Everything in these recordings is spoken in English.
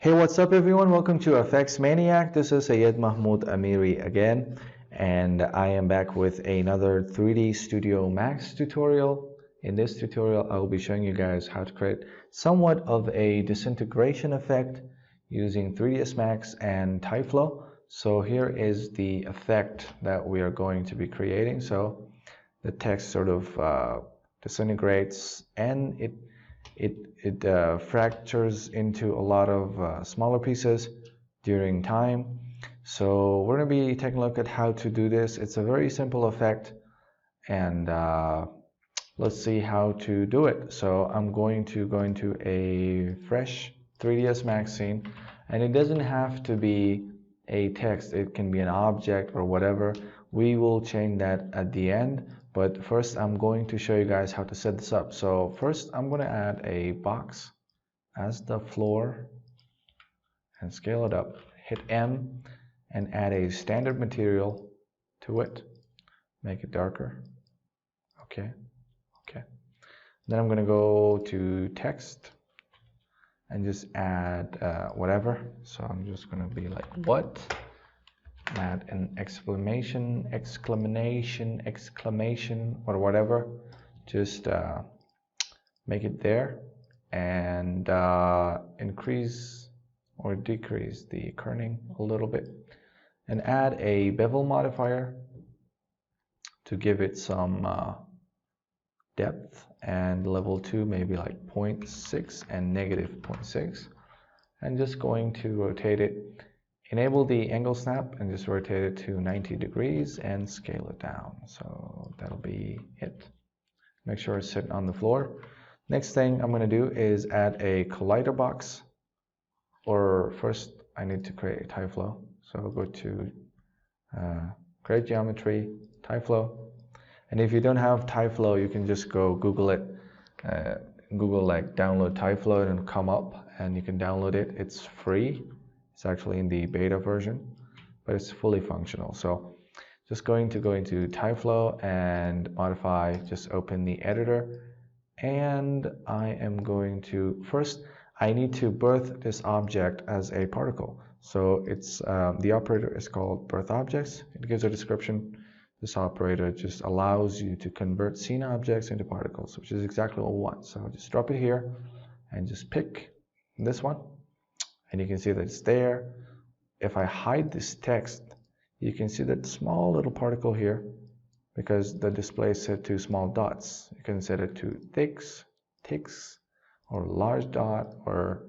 Hey, what's up everyone? Welcome to FX Maniac. This is Syed Mahmoud Amiri again, and I am back with another 3D Studio Max tutorial. In this tutorial, I will be showing you guys how to create somewhat of a disintegration effect using 3ds Max and Tyflow. So here is the effect that we are going to be creating. So the text sort of disintegrates and it fractures into a lot of smaller pieces during time. So we're going to be taking a look at how to do this. It's a very simple effect, and let's see how to do it. So I'm going to go into a fresh 3ds Max scene, and it doesn't have to be a text. It can be an object or whatever. We will change that at the end. But first, I'm going to show you guys how to set this up. So first, I'm going to add a box as the floor and scale it up. Hit M and add a standard material to it. Make it darker. Okay. Then I'm going to go to text and just add whatever. So I'm just going to be like, what? Add an exclamation, or whatever. Just make it there and increase or decrease the kerning a little bit, and add a bevel modifier to give it some depth, and level 2 maybe like 0.6 and -0.6, and just going to rotate it. Enable the angle snap and just rotate it to 90 degrees and scale it down. So that'll be it. Make sure it's sitting on the floor. Next thing I'm going to do is add a collider box, or first I need to create a Tyflow. So I'll go to create geometry, Tyflow. And if you don't have Tyflow, you can just go Google it. Google like download Tyflow and it'll come up, and you can download it. It's free. It's actually in the beta version, but it's fully functional. So just going to go into Tyflow and modify, just open the editor, and I am going to, first I need to birth this object as a particle. So it's the operator is called birth objects. It gives a description. This operator just allows you to convert scene objects into particles, which is exactly what we want. So just drop it here and just pick this one. And you can see that it's there. If I hide this text, you can see that small little particle here, because the display is set to small dots. You can set it to ticks, or large dot, or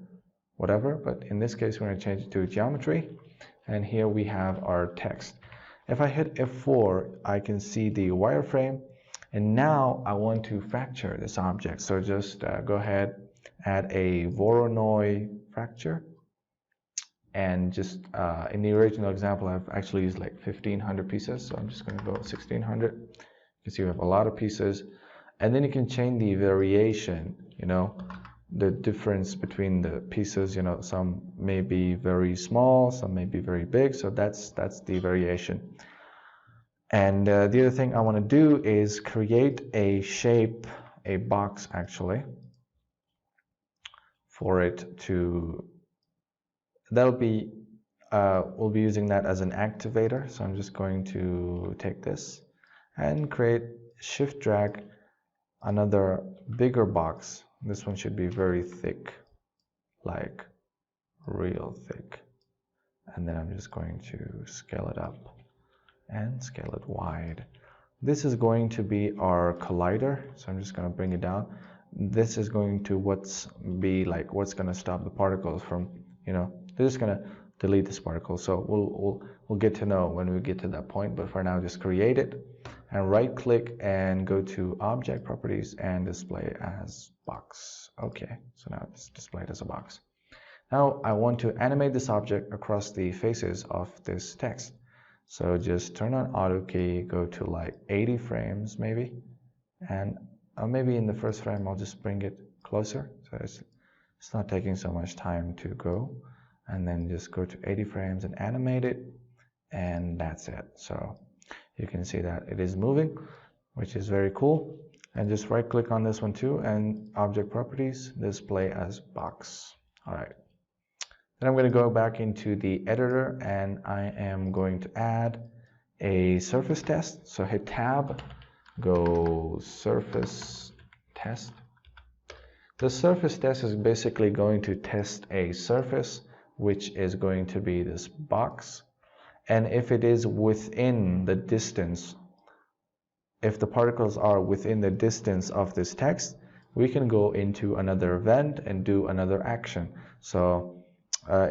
whatever. But in this case, we're going to change it to geometry. And here we have our text. If I hit F4, I can see the wireframe. And now I want to fracture this object. So just go ahead, add a Voronoi fracture. And just in the original example, I've actually used like 1500 pieces. So I'm just going to go 1600. You can see we have a lot of pieces. And then you can change the variation, the difference between the pieces. Some may be very small, some may be very big. So that's the variation. And the other thing I want to do is create a shape, a box actually, for it to, that'll be, we'll be using that as an activator. So I'm just going to take this and create, shift drag another bigger box. This one should be very thick, like real thick. And then I'm just going to scale it up and scale it wide. This is going to be our collider. So I'm just going to bring it down. This is going to what's going to stop the particles from, they're just going to delete this particle. So we'll get to know when we get to that point. But for now, just create it and right click and go to object properties and display as box. Okay, so now it's displayed as a box. Now I want to animate this object across the faces of this text. So just turn on auto key, go to like 80 frames maybe, and maybe in the first frame I'll just bring it closer, so it's not taking so much time to go, and then just go to 80 frames and animate it, and that's it. So you can see that it is moving, which is very cool. And just right click on this one too, and object properties, display as box. All right, Then I'm going to go back into the editor and I am going to add a surface test. So hit tab, go surface test. The surface test is basically going to test a surface, which is going to be this box. And if it is within the distance, if the particles are within the distance of this text, we can go into another event and do another action. So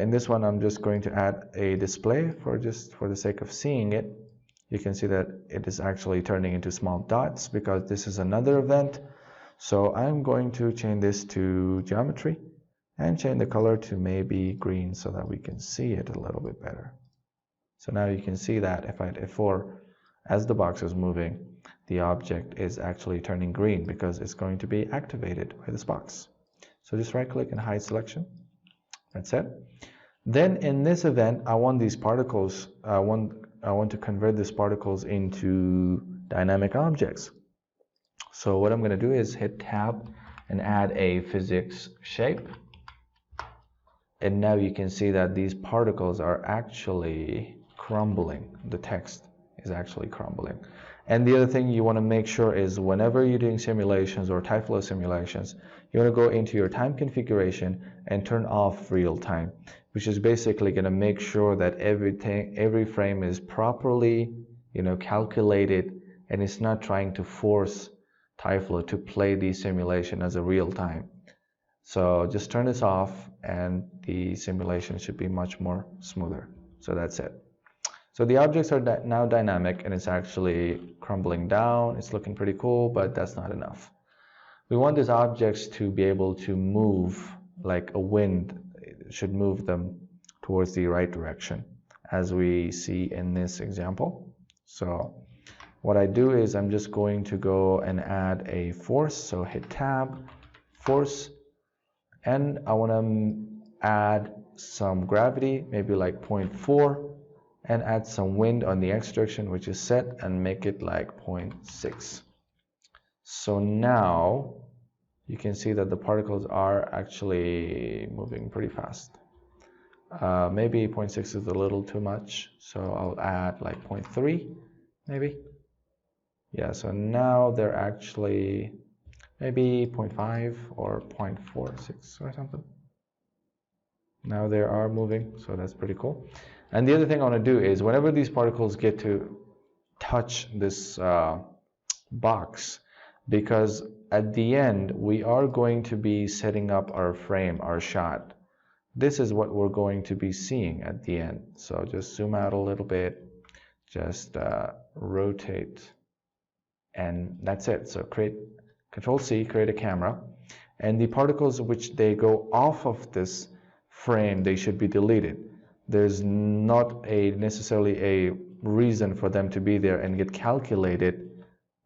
in this one, I'm just going to add a display for the sake of seeing it. You can see that it is actually turning into small dots because this is another event. So I'm going to change this to geometry and change the color to maybe green so that we can see it a little bit better. So now you can see that if I hit F4, as the box is moving, the object is actually turning green because it's going to be activated by this box. So just right click and hide selection. That's it. Then in this event, I want these particles, I want to convert these particles into dynamic objects. So what I'm going to do is hit tab and add a physics shape. And now you can see that these particles are actually crumbling. The text is actually crumbling. And the other thing you want to make sure is whenever you're doing simulations or Tyflow simulations, you want to go into your time configuration and turn off real time, which is basically going to make sure that every frame is properly, calculated, and it's not trying to force Tyflow to play the simulation as a real time. So just turn this off and the simulation should be much more smoother. So that's it. So the objects are now dynamic and it's actually crumbling down. It's looking pretty cool, but that's not enough. We want these objects to be able to move like a wind. It should move them towards the right direction, as we see in this example. So what I do is I'm just going to go and add a force. So hit tab, force, and I want to add some gravity, maybe like 0.4. and add some wind on the x direction, which is set, and make it like 0.6. So now you can see that the particles are actually moving pretty fast. Maybe 0.6 is a little too much, so I'll add like 0.3 maybe. Yeah, so now they're actually maybe 0.5 or 0.46 or something. Now they are moving, so that's pretty cool. And the other thing I want to do is whenever these particles get to touch this box, because at the end we are going to be setting up our frame, our shot. This is what we're going to be seeing at the end. So just zoom out a little bit, just rotate, and that's it. So Control C, create a camera, and the particles which they go off of this frame, they should be deleted. There's not necessarily a reason for them to be there and get calculated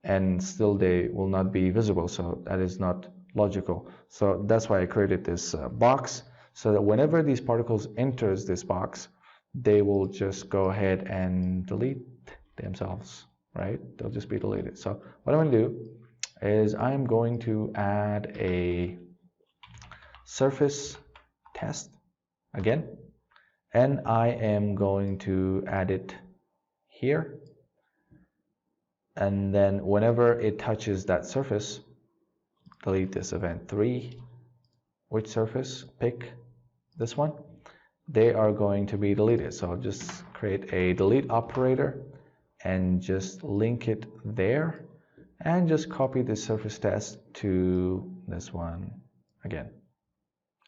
and still they will not be visible, so that is not logical. So that's why I created this box, so that whenever these particles enters this box, they will just go ahead and delete themselves, right? They'll just be deleted. So what I'm going to do is I'm going to add a surface test again, and I am going to add it here, and then whenever it touches that surface, delete this event 3. Which surface? Pick this one. They are going to be deleted, so I'll just create a delete operator and just link it there, and just copy the surface test to this one again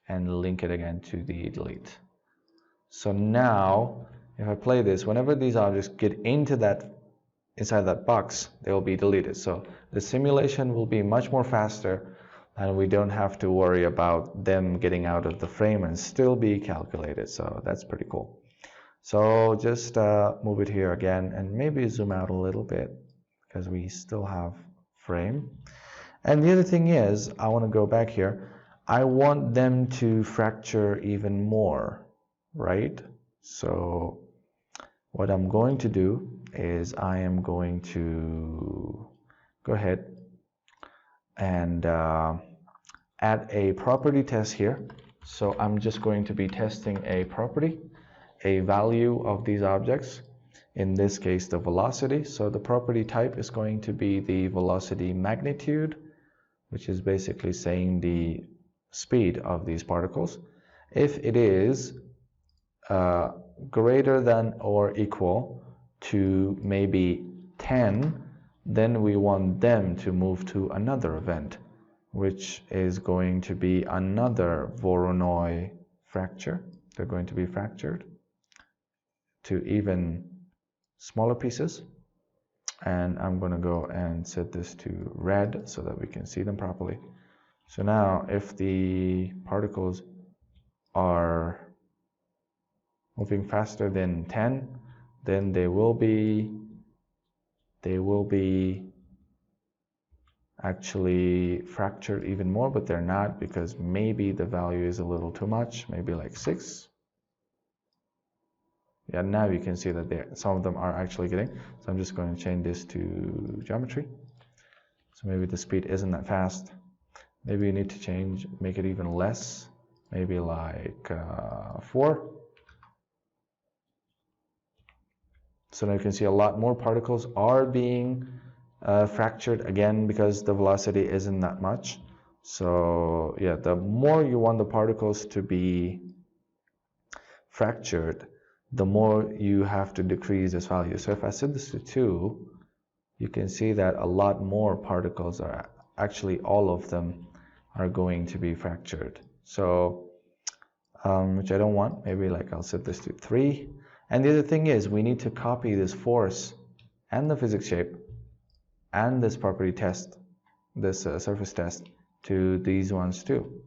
and link it again to the delete. So now, if I play this, whenever these objects get inside that box, they will be deleted. So the simulation will be much more faster, and we don't have to worry about them getting out of the frame and still be calculated. So that's pretty cool. So just move it here again, and maybe zoom out a little bit because we still have frame. And the other thing is, I want to go back here. I want them to fracture even more, right? So what I'm going to do is I am going to go ahead and add a property test here. So I'm just going to be testing a property, a value of these objects, in this case the velocity. So the property type is going to be the velocity magnitude, which is basically saying the speed of these particles. If it is greater than or equal to maybe 10, then we want them to move to another event, which is going to be another Voronoi fracture. They're going to be fractured to even smaller pieces. And I'm going to go and set this to red so that we can see them properly. So now if the particles are moving faster than 10, then they will be actually fractured even more, but they're not, because maybe the value is a little too much, maybe like 6. Yeah, now you can see that some of them are actually getting. So I'm just going to change this to geometry. So maybe the speed isn't that fast. Maybe you need to make it even less, maybe like 4. So now you can see a lot more particles are being fractured again, because the velocity isn't that much. So yeah, the more you want the particles to be fractured, the more you have to decrease this value. So if I set this to 2, you can see that a lot more particles are actually, all of them are going to be fractured. So which I don't want. Maybe like I'll set this to 3. And the other thing is, we need to copy this force and the physics shape and this property test, this surface test, to these ones too,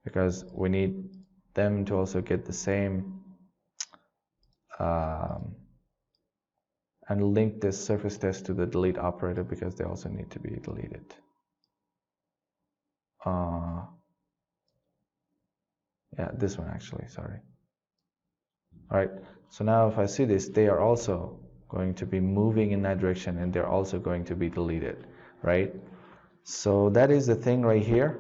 because we need them to also get the same and link this surface test to the delete operator, because they also need to be deleted. Yeah, this one actually, sorry. Alright, so now if I see this, they are also going to be moving in that direction, and they're also going to be deleted, right? So that is the thing right here.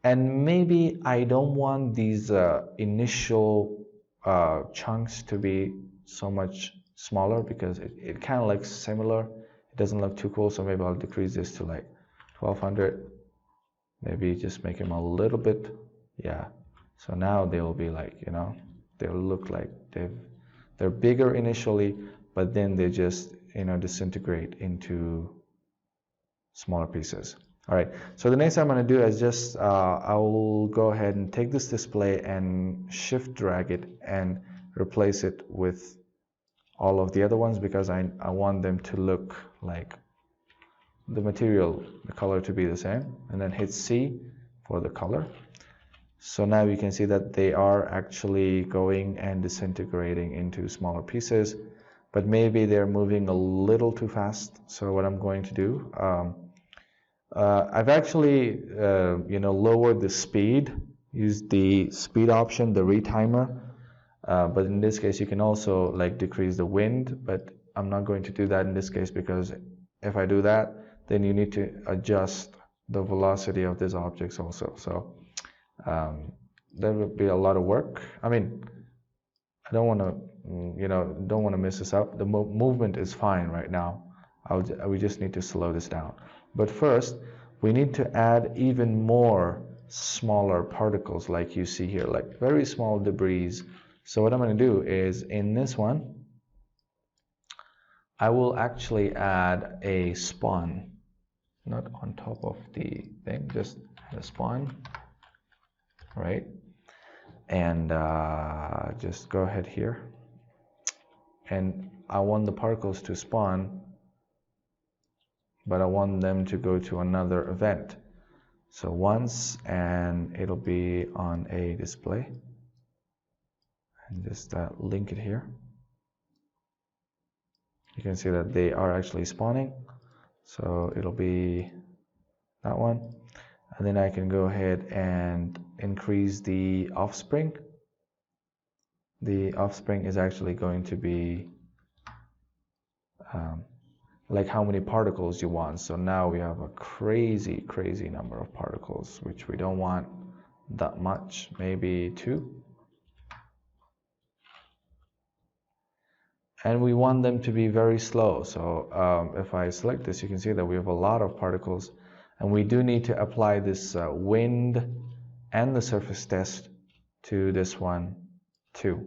And maybe I don't want these initial chunks to be so much smaller, because it kind of looks similar. It doesn't look too cool, so maybe I'll decrease this to like 1200. Maybe just make them a little bit, yeah. So now they will be like, you know, they'll look like they're bigger initially, but then they just, you know, disintegrate into smaller pieces. All right, so the next thing I'm going to do is just I will go ahead and take this display and shift drag it and replace it with all of the other ones, because I want them to look like the material, the color to be the same, and then hit C for the color. So now you can see that they are actually going and disintegrating into smaller pieces, but maybe they're moving a little too fast. So what I'm going to do, I've actually you know, lowered the speed, used the speed option, the retimer, but in this case you can also like decrease the wind, but I'm not going to do that in this case, because if I do that, then you need to adjust the velocity of these objects also. So that would be a lot of work. I mean, I don't want to, you know, don't want to mess this up. The movement is fine right now. We just need to slow this down. But first, we need to add even more smaller particles, like you see here, like very small debris. So what I'm going to do is, in this one, I will actually add a spawn, not on top of the thing, just a spawn, right? And just go ahead here, and I want the particles to spawn, but I want them to go to another event. So once, and it'll be on a display, and just link it here. You can see that they are actually spawning, so it'll be that one. And then I can go ahead and increase the offspring. The offspring is actually going to be like how many particles you want. So now we have a crazy number of particles, which we don't want. that much, maybe 2. And we want them to be very slow. So if I select this, you can see that we have a lot of particles, and we do need to apply this wind and the surface test to this one too,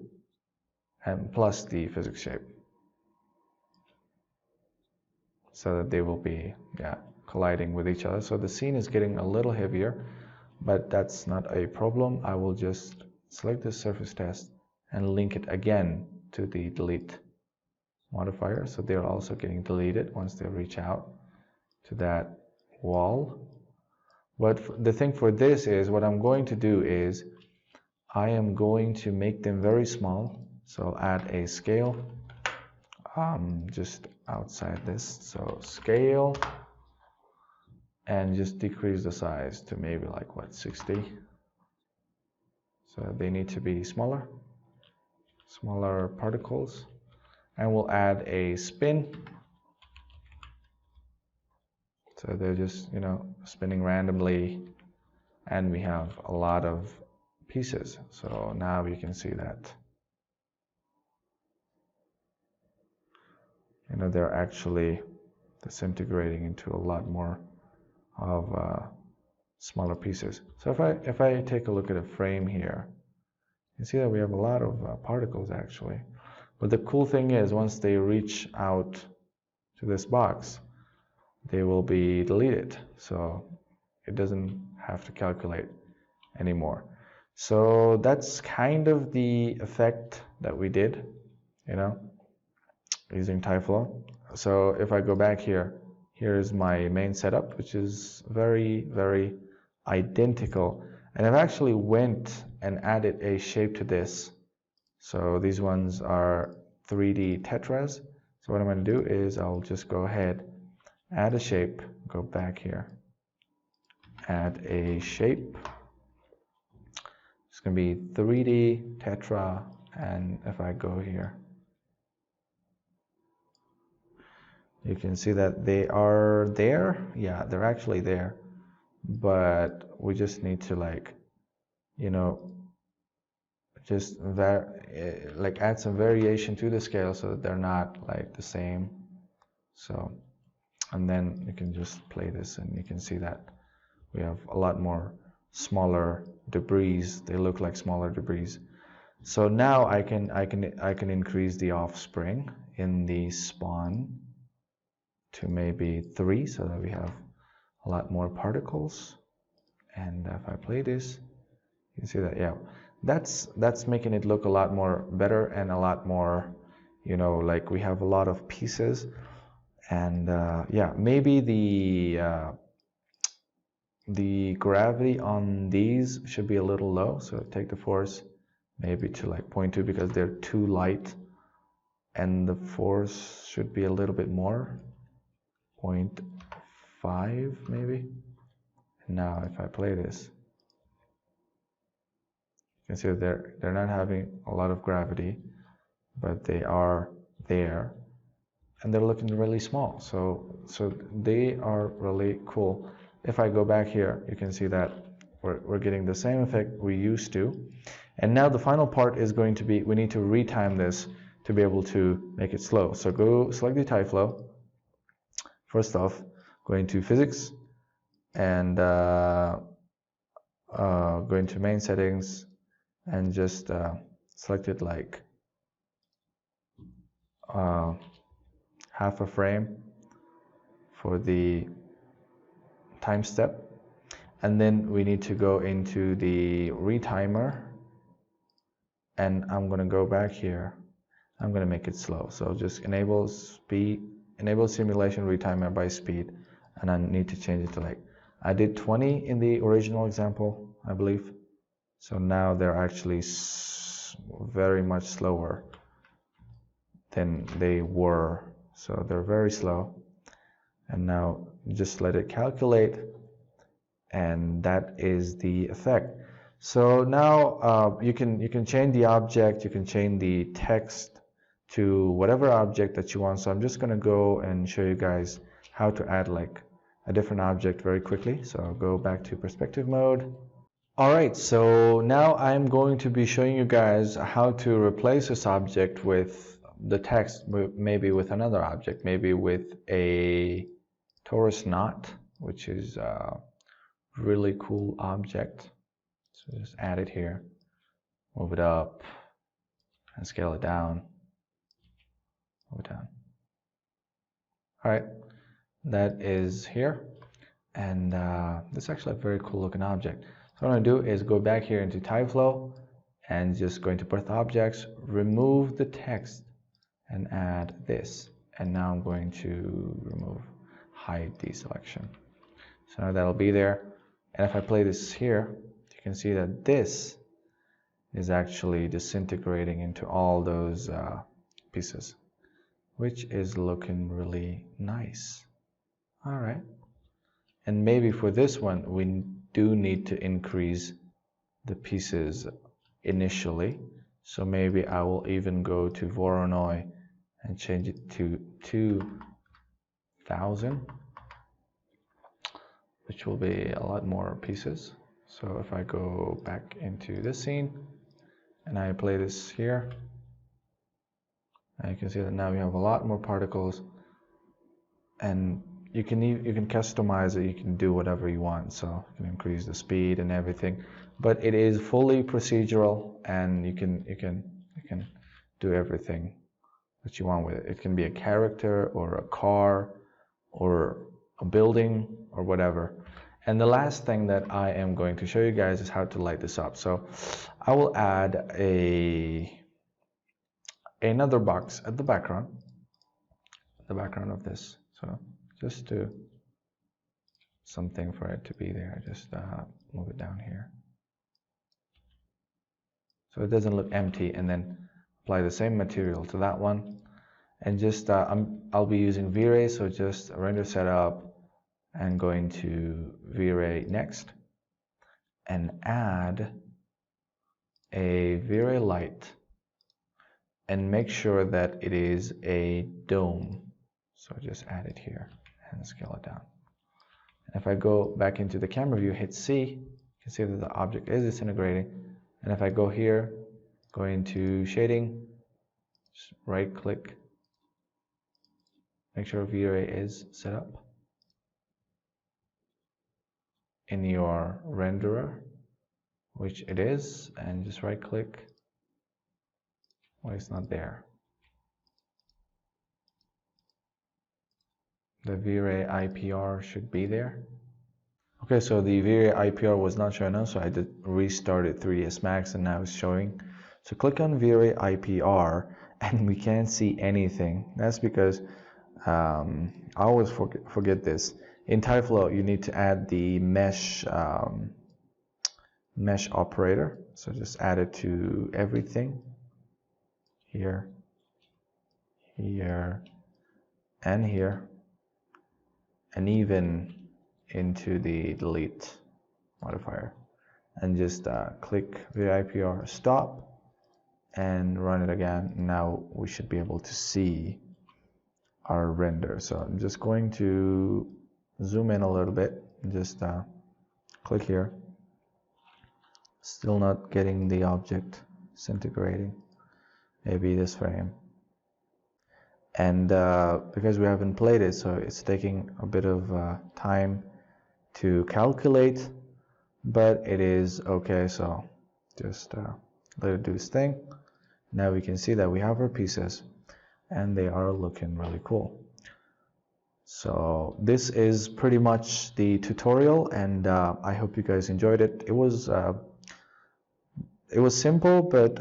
and plus the physics shape, so that they will be colliding with each other. So the scene is getting a little heavier, but that's not a problem. I will just select this surface test and link it again to the delete modifier, so they're also getting deleted once they reach out to that wall. But the thing for this is, what I'm going to do is I am going to make them very small. So I'll add a scale just outside this, so scale, and just decrease the size to maybe like what, 60. So they need to be smaller particles. And we'll add a spin, so they're just, you know, spinning randomly, and we have a lot of pieces. So now you can see that, you know, they're actually disintegrating into a lot more of smaller pieces. So if I take a look at a frame here, you see that we have a lot of particles actually. But the cool thing is, once they reach out to this box, they will be deleted, so it doesn't have to calculate anymore. So that's kind of the effect that we did, you know, using Tyflow. So if I go back here, here's my main setup, which is very, very identical. And I've actually went and added a shape to this. So these ones are 3D tetras. So what I'm going to do is I'll just go ahead, add a shape, go back here, add a shape. It's going to be 3D tetra, and if I go here, you can see that they are there. Yeah, they're actually there, but we just need to, like, you know, just like add some variation to the scale so that they're not like the same. So, and then you can just play this, and you can see that we have a lot more smaller debris. They look like smaller debris. So now I can increase the offspring in the spawn to maybe 3, so that we have a lot more particles. And if I play this, you can see that, yeah, that's making it look a lot more better, and a lot more, you know, like we have a lot of pieces. And yeah, maybe the gravity on these should be a little low, so take the force maybe to like 0.2, because they're too light, and the force should be a little bit more, 0.5 maybe. Now if I play this, you can see that they're not having a lot of gravity, but they are there, and they're looking really small. So they are really cool. If I go back here, you can see that we're getting the same effect we used to. And now the final part is going to be, we need to retime this to be able to make it slow. So go select the Tyflow. First off, go into physics, and go into main settings, and just select it like half a frame for the time step. And then we need to go into the retimer, and I'm going to go back here. I'm going to make it slow. So just enable simulation retimer by speed, and I need to change it to, like, I did 20 in the original example, I believe. So now they're actually very much slower than they were. So they're very slow. And now just let it calculate, and that is the effect. So now you can change the object, you can change the text to whatever object that you want. So I'm just going to go and show you guys how to add like a different object very quickly. So I'll go back to perspective mode, Alright, so now I'm going to be showing you guys how to replace this object with the text, maybe with another object, maybe with a torus knot, which is a really cool object. So just add it here, move it up, and scale it down, move it down. Alright, that is here, and this is actually a very cool looking object. So what I'm going to do is go back here into Tyflow and just go into birth objects, remove the text and add this. And now I'm going to hide deselection. So now that'll be there. And if I play this here, you can see that this is actually disintegrating into all those pieces, which is looking really nice. All right. And maybe for this one, we do need to increase the pieces initially. So maybe I will even go to Voronoi and change it to 2000, which will be a lot more pieces. So if I go back into this scene and I play this here, and you can see that now we have a lot more particles, and you can customize it. You can do whatever you want, so you can increase the speed and everything. But it is fully procedural, and you can do everything that you want with it. It can be a character or a car or a building or whatever. And the last thing that I am going to show you guys is how to light this up. So I will add another box at the background of this. So just do something for it to be there. Just move it down here so it doesn't look empty, and then apply the same material to that one. And just I'll be using V-Ray, so just render setup and going to V-Ray next and add a V-Ray light and make sure that it is a dome. So just add it here and scale it down. And if I go back into the camera view, hit C, you can see that the object is disintegrating. And if I go here, go into shading, just right click, make sure V-Ray is set up in your renderer, which it is, and just right click. Well, it's not there. The V-Ray IPR should be there. Okay, so the V-Ray IPR was not showing up, so I did restart it 3ds Max and now it's showing. So click on V-Ray IPR and we can't see anything. That's because I always forget this. In Tyflow, you need to add the mesh operator. So just add it to everything. Here, here, and here, and even into the delete modifier, and just click VIPR stop and run it again. Now we should be able to see our render. So I'm just going to zoom in a little bit and just click here. Still not getting the object disintegrating. Maybe this frame. And because we haven't played it, so it's taking a bit of time to calculate, but it is okay. So just let it do its thing. Now we can see that we have our pieces and they are looking really cool. So this is pretty much the tutorial, and I hope you guys enjoyed it. It was simple, but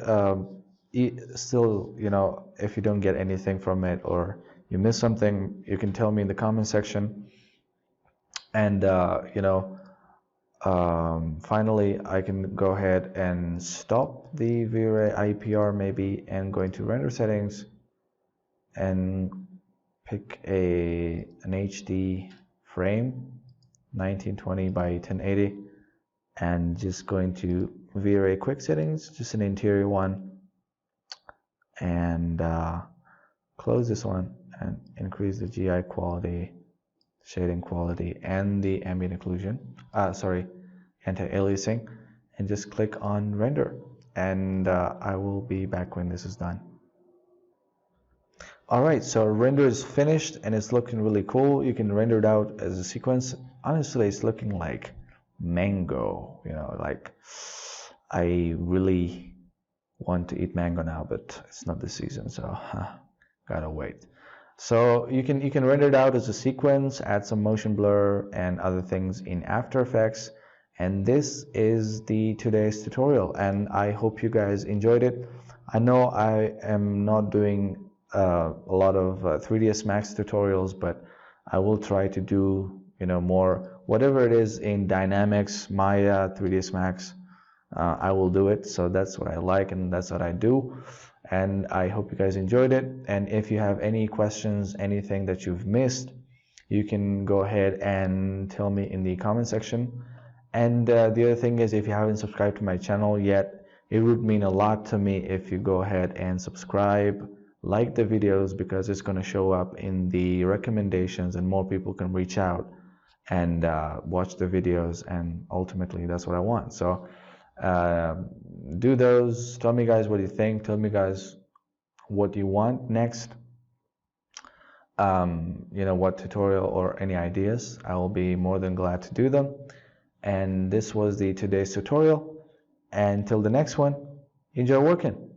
still, you know, if you don't get anything from it or you miss something, you can tell me in the comment section. And you know, finally I can go ahead and stop the V-Ray IPR maybe and go into render settings and pick an HD frame 1920 by 1080 and just go into V-Ray quick settings, just an interior one, and close this one and increase the GI quality, shading quality, and the ambient occlusion, anti-aliasing, and just click on render, and I will be back when this is done. Alright, so render is finished and it's looking really cool. You can render it out as a sequence. Honestly, it's looking like mango, you know, like I really want to eat mango now, but it's not the season, so gotta wait. So you can render it out as a sequence, add some motion blur and other things in After Effects. And this is the today's tutorial, and I hope you guys enjoyed it. I know I am not doing a lot of 3ds Max tutorials, but I will try to do, you know, more, whatever it is in Dynamics, Maya, 3ds Max, I will do it. So that's what I like and that's what I do, and I hope you guys enjoyed it. And if you have any questions, anything that you've missed, you can go ahead and tell me in the comment section. And the other thing is, if you haven't subscribed to my channel yet, it would mean a lot to me if you go ahead and subscribe, like the videos, because it's going to show up in the recommendations and more people can reach out and watch the videos, and ultimately that's what I want. So do those. Tell me guys what you think. Tell me guys what you want next. You know, what tutorial or any ideas. I will be more than glad to do them. And this was today's tutorial. And till the next one, enjoy working.